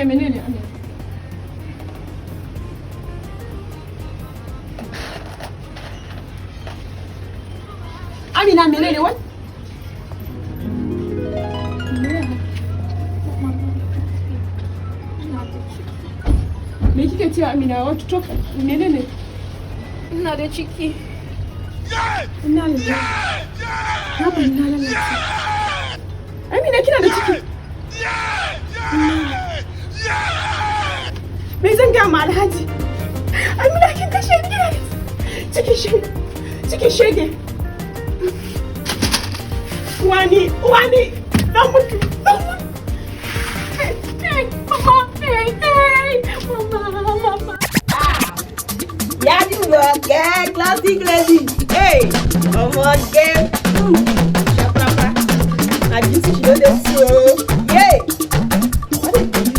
menene Amina menene what? Me kike ce Amina what talk menene? Ina da ciki. Ina lalace. Na ba ina lalace. Amina kina da ciki. Me zan ga ma Alhaji? Amina kin kashe ni kina da cikin shege. Wani, dan mutu. Hey, mama. Yeah, you work, yeah, classic lady. Hey, girl. Shaprapa. I just see you there, so. Yay. What is this?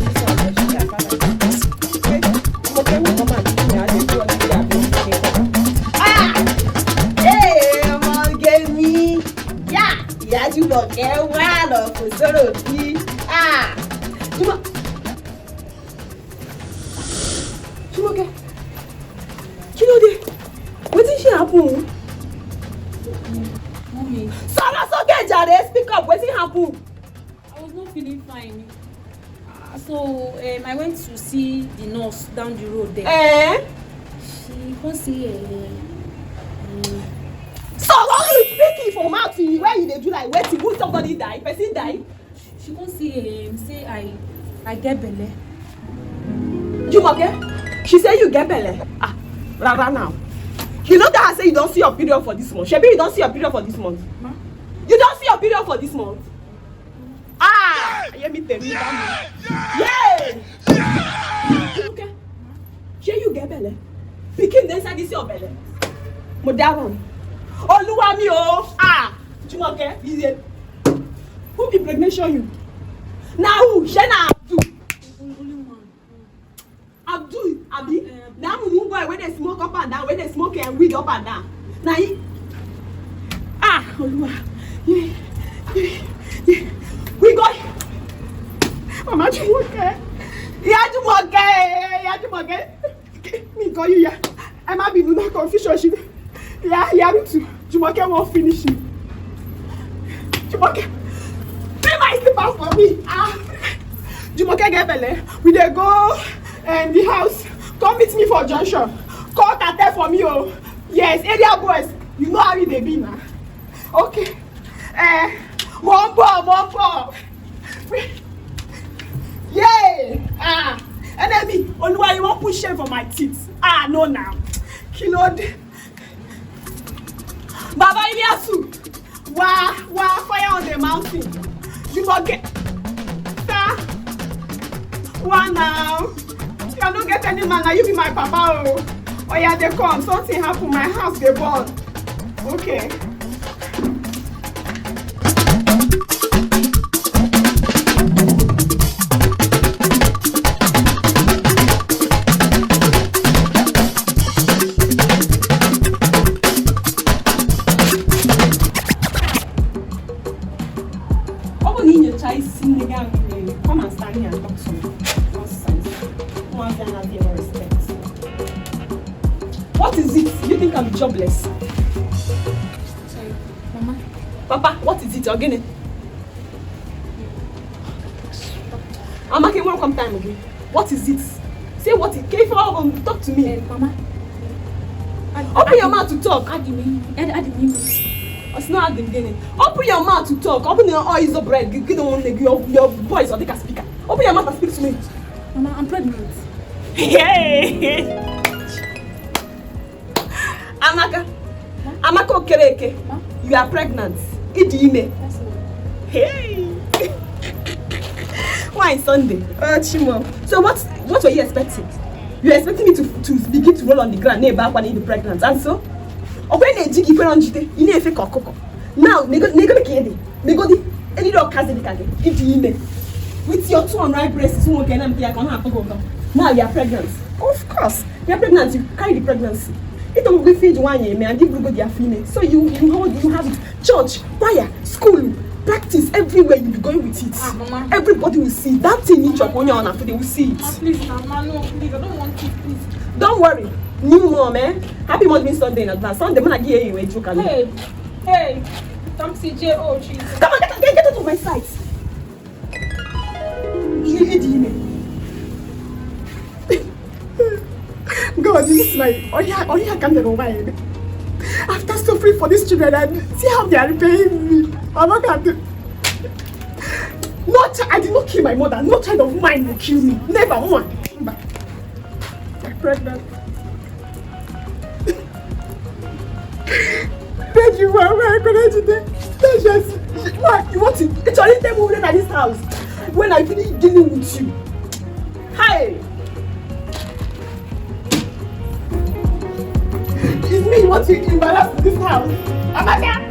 You look wild of solo tea. Jumoke. What did she happen? Mommy. Sarah, so get Jare, speak up. What did happen? I was not feeling fine. So I went to see the nurse down the road there. She can't see So long you speaking for mouth where you dey do like waiting, will somebody die? Person die? She can't see him. Say I get belle. Jumoke, she say you get belle. Rara now. You know that I say you don't see your period for this month. Shebi, you don't see your period for this month. Huh? You don't see your period for this month. Let me tell you that. Yeah. Jumoke, shey you get belle? Pikin dey inside this your belle. Modaron. Oluwa mi o. Jumoke, who impregnation you? Now who? Shena Abdul. Only one. Abdul, Abi. Now who boy when they smoke up and down, when they smoke and weed up and down. Now he. Oluwa. We go. Mama Jumoke. Yeah, Jumoke. Me call you ya. I might be no confusion. Yeah, me too. Jumoke won't finish it. Jumoke, pay my slippers for me. Jumoke get belle. We dey go the house. Come meet me for junction. Call Kate for me, oh. Yes, area boys. You know how they be now. Okay. One ball. Yay! Enemy, Oluwa, you won't push shame for my teeth. No now. Killed. Baba Iliasu, fire on the mountain. You forget. Sir, now. I don't get any man, now you be my papa. Oh yeah, they come. Something happen, my house they burn. Okay. Come and stand here and talk to me. Nonsense. One man has zero respect. What is it? You think I'm jobless? Sorry, Mama. Papa, what is it? Again? I'm making one come time again. What is it? Say what it came for. Talk to me. Mama. Open your mouth to talk. Adimi. It's not the beginning. Open your mouth to talk. Open your eyes of bread. Give your voice or take a speaker. Open your mouth and speak to me. Mama, I'm pregnant. Hey! Amaka Okereke, you are pregnant. Idime. Hey! Why Sunday? Chimo. So what were you expecting? You were expecting me to begin to roll on the ground near back when you be pregnant, and so? When they dig you on jite, you need a fake cocoa. Now, negodi, any dog has it again. Idime. With your 2 unripe breasts, now you are pregnant. Of course, you are pregnant. You carry the pregnancy. It will feed 1 year, and give you their female. So you have it. Church, choir, school, Practice everywhere you be going with it. Mama. Everybody will see that thing in your on and they will see it. Please, Mama, no, please, I don't want it, please. Don't worry. New mom, eh? Happy Mother's Sunday in advance. Sunday, when I give you a joke. Hey, don't see J.O. Jesus. Come on, get out of my sight. God, this is my only I can't go away. After suffering for these children, and see how they are repaying me. I'm not going to. I did not kill my mother. No child of mine will kill me. Never one. I'm pregnant. Thank you, Mama. I'm going to do. That's just. What? You want to? It's only them moving at this house. When I finish dealing with you. Hi. It's me you want to embarrass this house. Amina.